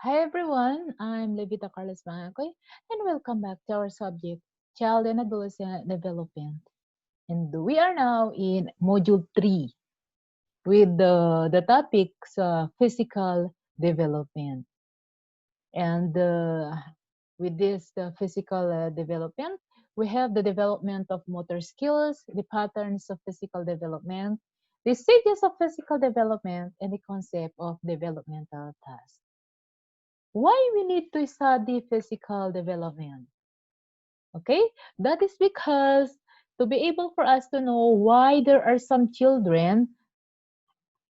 Hi everyone, I'm Levita Carlos Mangacoy and welcome back to our subject, Child and Adolescent Development. And we are now in Module 3 with the topics physical development. And with this physical development, we have the development of motor skills, the patterns of physical development, the stages of physical development, and the concept of developmental tasks. Why we need to study physical development? Okay, that is because to be able for us to know why there are some children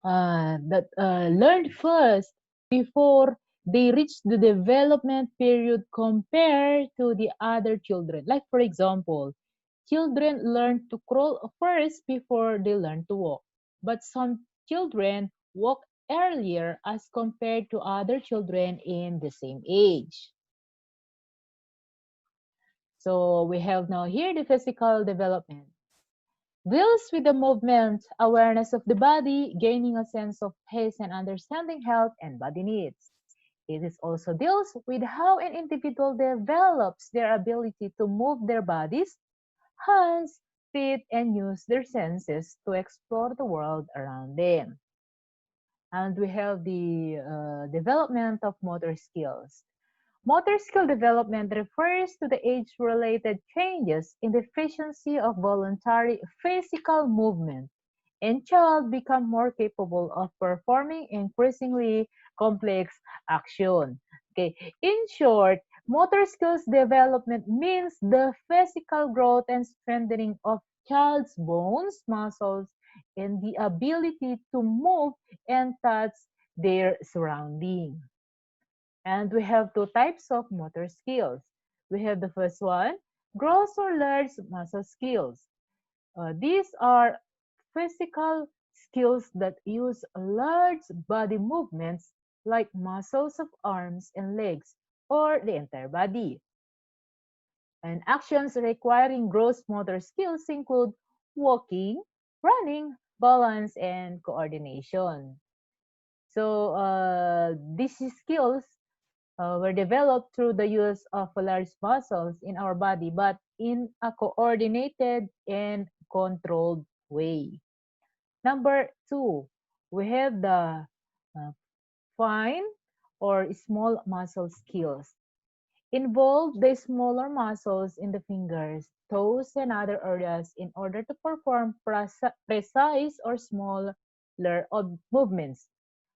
that learn first before they reach the development period compared to the other children. Like for example, children learn to crawl first before they learn to walk, but some children walk earlier as compared to other children in the same age. So we have now here the physical development. Deals with the movement, awareness of the body, gaining a sense of pace and understanding health and body needs. It is also deals with how an individual develops their ability to move their bodies, hands, feet, and use their senses to explore the world around them. And we have the development of motor skills. Motor skill development refers to the age-related changes in the efficiency of voluntary physical movement, and child become more capable of performing increasingly complex action. Okay. In short, motor skills development means the physical growth and strengthening of child's bones, muscles, and the ability to move and touch their surrounding. And we have two types of motor skills. We have the first one, gross or large muscle skills. These are physical skills that use large body movements like muscles of arms and legs or the entire body. And actions requiring gross motor skills include walking, running, balance, and coordination. So these skills were developed through the use of large muscles in our body, but in a coordinated and controlled way. Number two, we have the uh, fine or small muscle skills. Involve the smaller muscles in the fingers, toes, and other areas in order to perform precise or smaller movements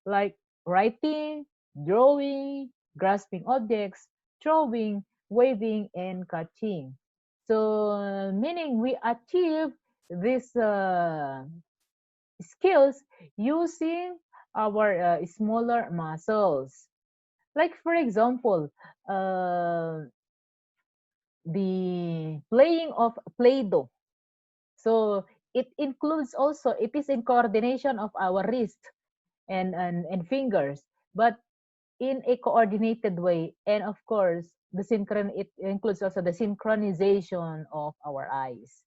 like writing, drawing, grasping objects, throwing, waving, and catching. So, meaning we achieve these skills using our smaller muscles. Like, for example, the playing of Play-Doh. So, it includes also, it is in coordination of our wrist and fingers. But in a coordinated way, and of course it includes also the synchronization of our eyes.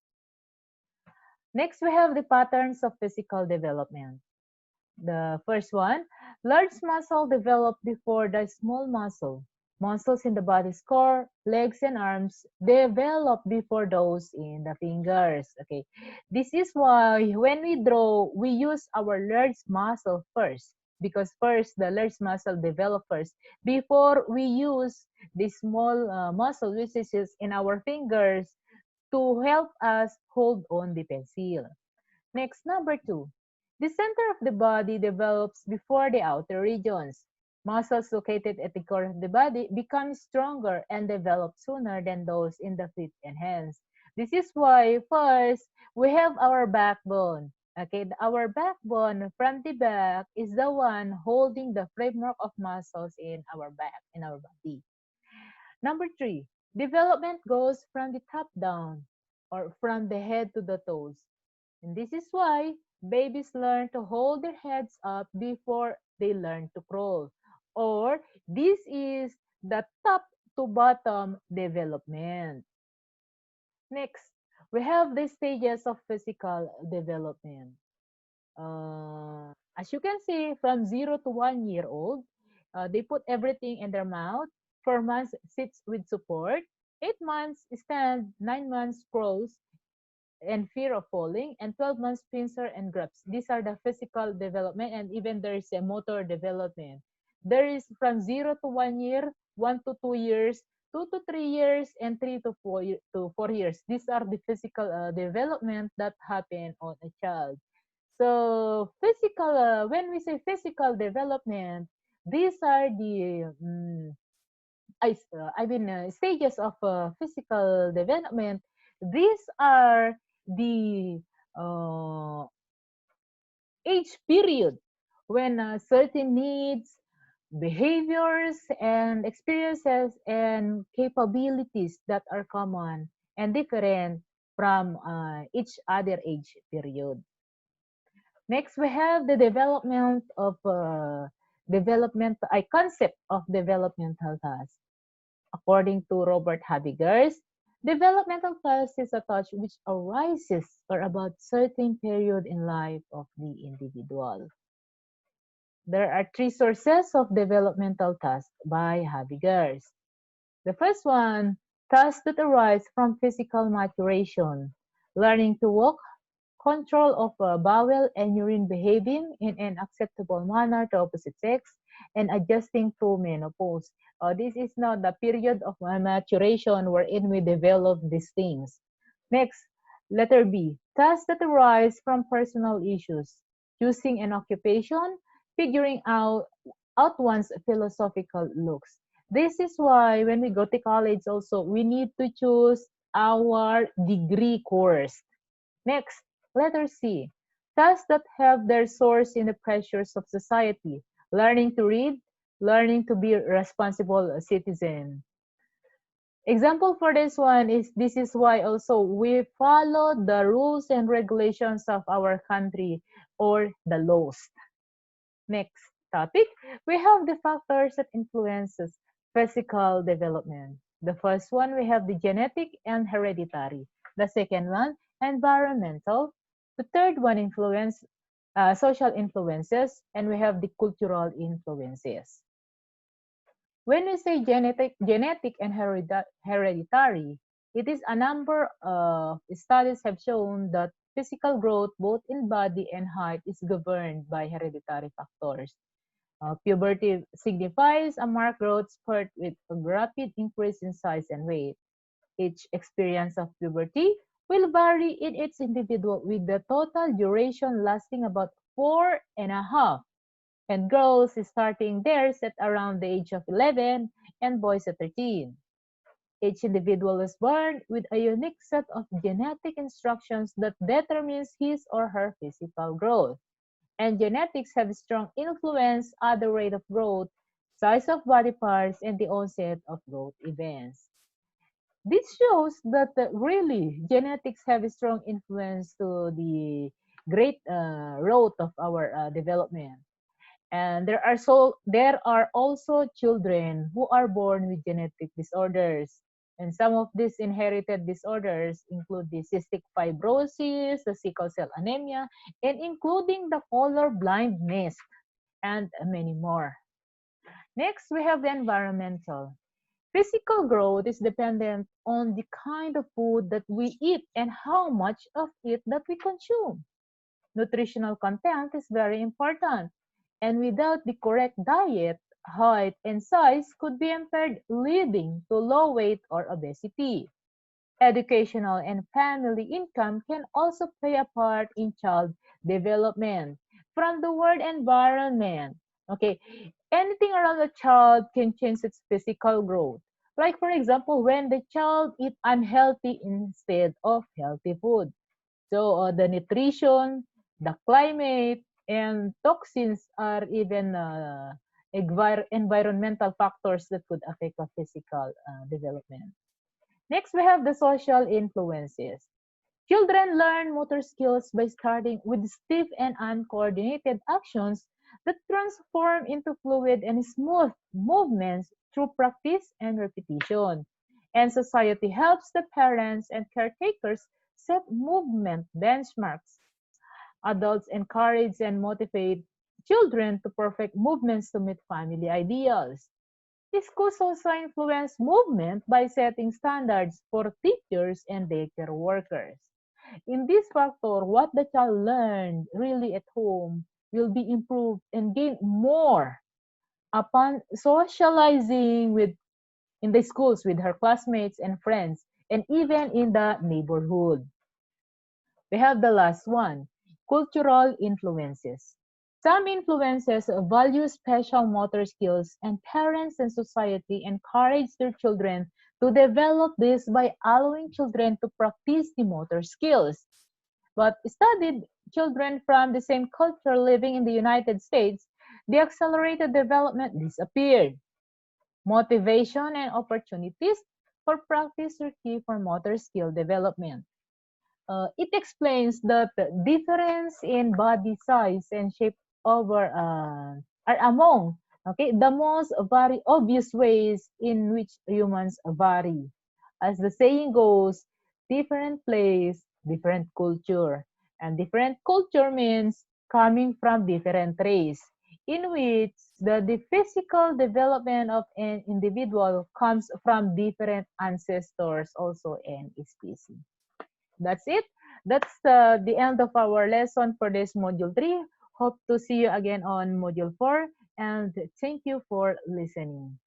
Next, we have the patterns of physical development. The first one, large muscle develop before the small muscles in the body's core, legs, and arms develop before those in the fingers. Okay, this is why when we draw, we use our large muscle first, because first the large muscle develop first before we use the small muscle which is in our fingers to help us hold on the pencil. Next, number two, the center of the body develops before the outer regions. Muscles located at the core of the body become stronger and develop sooner than those in the feet and hands. This is why first we have our backbone. Okay, our backbone from the back is the one holding the framework of muscles in our back, in our body. Number three, development goes from the top down or from the head to the toes. And this is why babies learn to hold their heads up before they learn to crawl. Or this is the top to bottom development. Next, we have the stages of physical development. As you can see, from 0 to 1 year old, They put everything in their mouth. 4 months sits with support. 8 months stand. 9 months crawls and fear of falling, and 12 months pincer and grabs. These are the physical development, and even there is a motor development. There is from 0 to 1 year, 1 to 2 years, 2 to 3 years, and 3 to 4 years. These are the physical development that happen on a child. So physical, when we say physical development, these are the stages of physical development. These are the uh, age period when certain needs, behaviors, and experiences and capabilities that are common and different from each other age period. Next, we have the development of concept of developmental task. According to Robert Habigers, developmental task is a touch which arises or about certain period in life of the individual. There are three sources of developmental tasks by Habigers. The first one, tasks that arise from physical maturation, learning to walk, control of bowel and urine behaving in an acceptable manner to opposite sex, and adjusting to menopause. This is now the period of maturation wherein we develop these things. Next, letter B, tasks that arise from personal issues, choosing an occupation, figuring out one's philosophical looks. This is why when we go to college also, we need to choose our degree course. Next, letter C. Tasks that have their source in the pressures of society. Learning to read, learning to be a responsible citizen. Example for this one is this is why also we follow the rules and regulations of our country or the laws. Next topic, we have the factors that influences physical development. The first one, we have the genetic and hereditary. The second one, environmental. The third one, social influences, and we have the cultural influences. When we say genetic and hereditary, it is a number of studies have shown that physical growth, both in body and height, is governed by hereditary factors. Puberty signifies a marked growth spurt with a rapid increase in size and weight. Each experience of puberty will vary in its individual, with the total duration lasting about 4.5, and girls starting theirs at around the age of 11 and boys at 13. Each individual is born with a unique set of genetic instructions that determines his or her physical growth. And genetics have strong influence on the rate of growth, size of body parts, and the onset of growth events. This shows that really genetics have a strong influence to the great growth of our development. And there are also children who are born with genetic disorders. And some of these inherited disorders include the cystic fibrosis, the sickle cell anemia, and including the color blindness, and many more. Next, we have the environmental. Physical growth is dependent on the kind of food that we eat and how much of it that we consume. Nutritional content is very important, and without the correct diet, height and size could be impaired, leading to low weight or obesity. Educational and family income can also play a part in child development. From the word environment, okay, anything around the child can change its physical growth. Like for example, when the child eat unhealthy instead of healthy food. So the nutrition, the climate, and toxins are even environmental factors that could affect the physical development. Next, we have the social influences. Children learn motor skills by starting with stiff and uncoordinated actions that transform into fluid and smooth movements through practice and repetition. And society helps the parents and caretakers set movement benchmarks. Adults encourage and motivate children to perfect movements to meet family ideals. Schools also influence movement by setting standards for teachers and daycare workers. In this factor, what the child learned really at home will be improved and gain more upon socializing with in the schools with her classmates and friends and even in the neighborhood. We have the last one, cultural influences. Some influences value special motor skills, and parents and society encourage their children to develop this by allowing children to practice the motor skills. But studied children from the same culture living in the United States, the accelerated development disappeared. Motivation and opportunities for practice are key for motor skill development. It explains that the difference in body size and shape over are among the most very obvious ways in which humans vary. As the saying goes, different place, different culture, and different culture means coming from different race, in which the physical development of an individual comes from different ancestors also and species. That's it. That's the end of our lesson for this module 3. Hope to see you again on module 4 and thank you for listening.